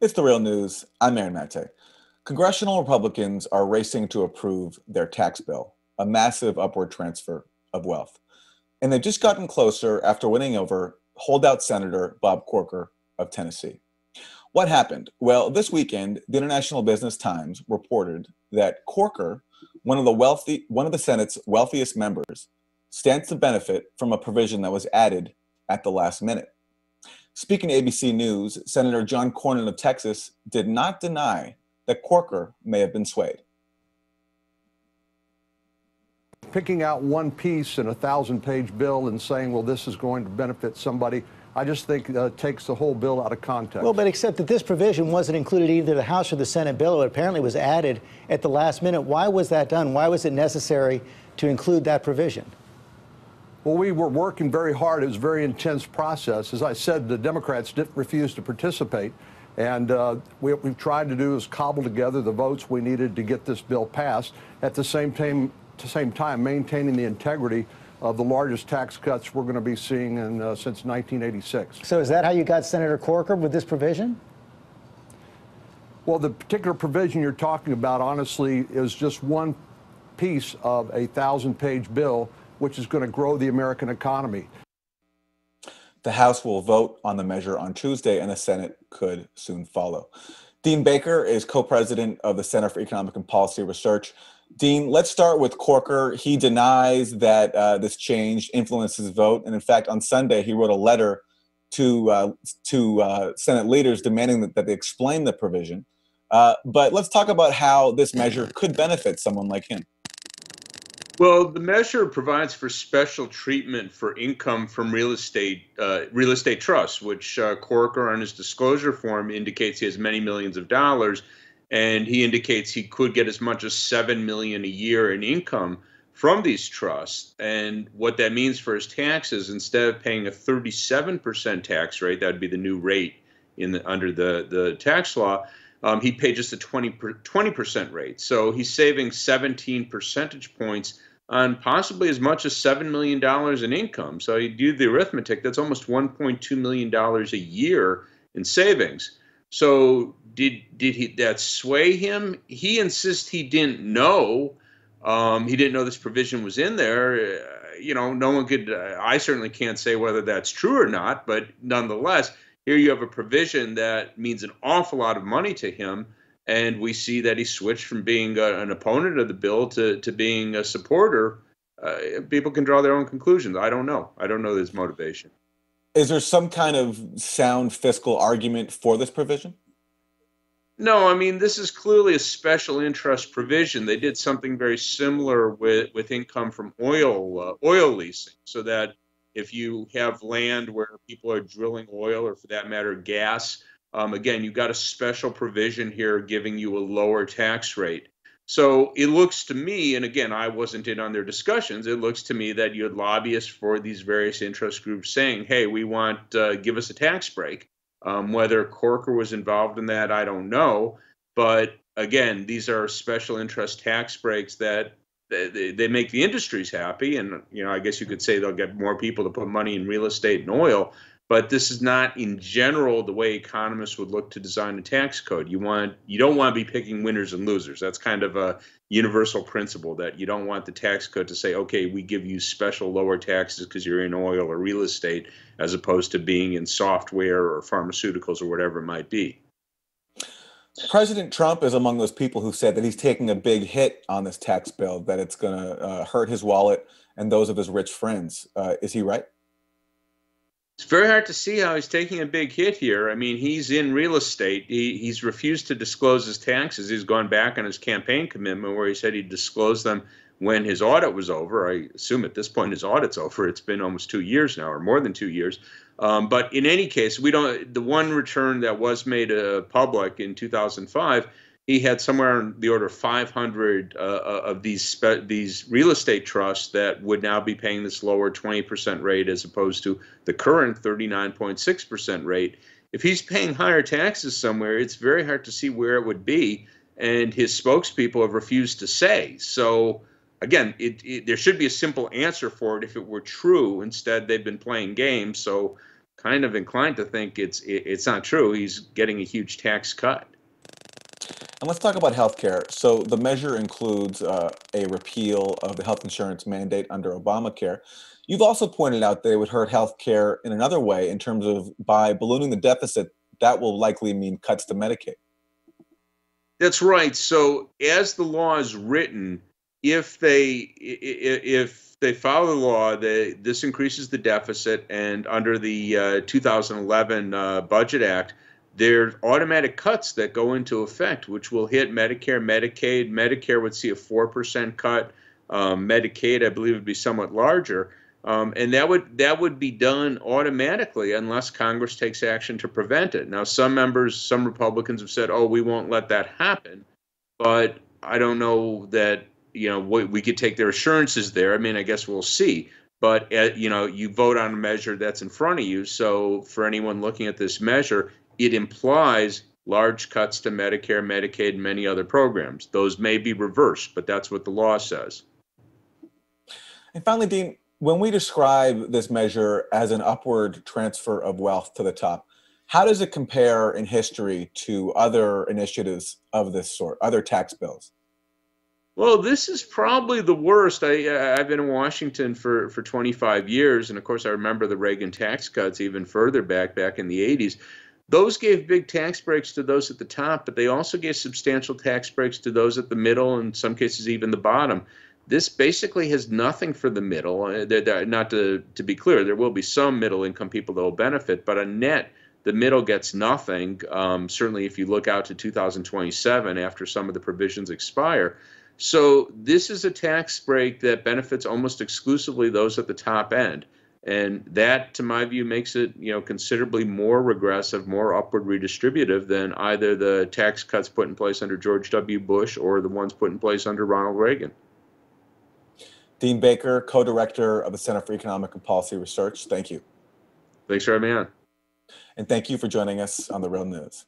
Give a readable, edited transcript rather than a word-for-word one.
It's the real news. I'm Aaron Mate. Congressional Republicans are racing to approve their tax bill, a massive upward transfer of wealth. And they've just gotten closer after winning over holdout Senator Bob Corker of Tennessee. What happened? Well, this weekend, the International Business Times reported that Corker, one of the Senate's wealthiest members, stands to benefit from a provision that was added at the last minute. Speaking to ABC News, Senator John Cornyn of Texas did not deny that Corker may have been swayed. Picking out one piece in a 1,000-page bill and saying, well, this is going to benefit somebody, I just think takes the whole bill out of context. Well, but except that this provision wasn't included either the House or the Senate bill. It apparently was added at the last minute. Why was that done? Why was it necessary to include that provision? Well, we were working very hard. It was a very intense process. As I said, the Democrats didn't refuse to participate. And what we've tried to do is cobble together the votes we needed to get this bill passed, at the same time maintaining the integrity of the largest tax cuts we're going to be seeing since 1986. So is that how you got Senator Corker with this provision? Well, the particular provision you're talking about, honestly, is just one piece of a 1,000-page bill, which is going to grow the American economy. The House will vote on the measure on Tuesday, and the Senate could soon follow. Dean Baker is co-president of the Center for Economic and Policy Research. Dean, let's start with Corker. He denies that this change influenced his vote, and in fact, on Sunday, he wrote a letter to Senate leaders demanding that they explain the provision. But let's talk about how this measure could benefit someone like him. Well, the measure provides for special treatment for income from real estate trusts, which Corker on his disclosure form indicates he has many millions of dollars, and he indicates he could get as much as $7 million a year in income from these trusts. And what that means for his taxes, instead of paying a 37% tax rate, that would be the new rate under the tax law, he paid just a 20% rate. So he's saving 17 percentage points on possibly as much as $7 million in income. So you do the arithmetic, that's almost $1.2 million a year in savings. So did that sway him? He insists he didn't know. He didn't know this provision was in there. No one could, I certainly can't say whether that's true or not, but nonetheless, here you have a provision that means an awful lot of money to him. And we see that he switched from being an opponent of the bill to being a supporter. People can draw their own conclusions. I don't know. I don't know his motivation. Is there some kind of sound fiscal argument for this provision? No, I mean, this is clearly a special interest provision. They did something very similar with income from oil leasing, so that if you have land where people are drilling oil, or for that matter, gas, again, you've got a special provision here giving you a lower tax rate. So it looks to me, and again, I wasn't in on their discussions, it looks to me that you had lobbyists for these various interest groups saying, hey, we want, give us a tax break. Whether Corker was involved in that, I don't know. But again, these are special interest tax breaks that they make the industries happy. And, I guess you could say they'll get more people to put money in real estate and oil. But this is not, in general, the way economists would look to design a tax code. You don't want to be picking winners and losers. That's kind of a universal principle, that you don't want the tax code to say, okay, we give you special lower taxes because you're in oil or real estate, as opposed to being in software or pharmaceuticals or whatever it might be. President Trump is among those people who said that he's taking a big hit on this tax bill, that it's going to hurt his wallet and those of his rich friends. Is he right? It's very hard to see how he's taking a big hit here. I mean, he's in real estate. He's refused to disclose his taxes. He's gone back on his campaign commitment where he said he'd disclose them when his audit was over. I assume at this point his audit's over. It's been almost 2 years now, or more than 2 years. But in any case, the one return that was made public in 2005, he had somewhere in the order of 500 of these real estate trusts that would now be paying this lower 20% rate as opposed to the current 39.6% rate. If he's paying higher taxes somewhere, it's very hard to see where it would be, and his spokespeople have refused to say. So again, there should be a simple answer for it if it were true. Instead, they've been playing games. So kind of inclined to think it's not true. He's getting a huge tax cut. And let's talk about healthcare. So the measure includes a repeal of the health insurance mandate under Obamacare. You've also pointed out they would hurt healthcare in another way in terms of by ballooning the deficit, that will likely mean cuts to Medicaid. That's right. So as the law is written, if they follow the law, this increases the deficit, and under the 2011 Budget Act, there are automatic cuts that go into effect, which will hit Medicare, Medicaid. Medicare would see a 4% cut. Medicaid, I believe, would be somewhat larger. And that would be done automatically unless Congress takes action to prevent it. Now, some Republicans have said, "Oh, we won't let that happen," but I don't know that we could take their assurances there. I mean, I guess we'll see. But you vote on a measure that's in front of you. So for anyone looking at this measure, it implies large cuts to Medicare, Medicaid, and many other programs. Those may be reversed, but that's what the law says. And finally, Dean, when we describe this measure as an upward transfer of wealth to the top, how does it compare in history to other initiatives of this sort, other tax bills? Well, this is probably the worst. I've been in Washington for 25 years, and of course, I remember the Reagan tax cuts even further back in the 80s. Those gave big tax breaks to those at the top, but they also gave substantial tax breaks to those at the middle, and in some cases even the bottom. This basically has nothing for the middle. Not to be clear, there will be some middle-income people that will benefit, but on net, the middle gets nothing, certainly if you look out to 2027 after some of the provisions expire. So this is a tax break that benefits almost exclusively those at the top end. And that, to my view, makes it considerably more regressive, more upward redistributive than either the tax cuts put in place under George W. Bush or the ones put in place under Ronald Reagan. Dean Baker, co-director of the Center for Economic and Policy Research, thank you. Thanks for having me on. And thank you for joining us on The Real News.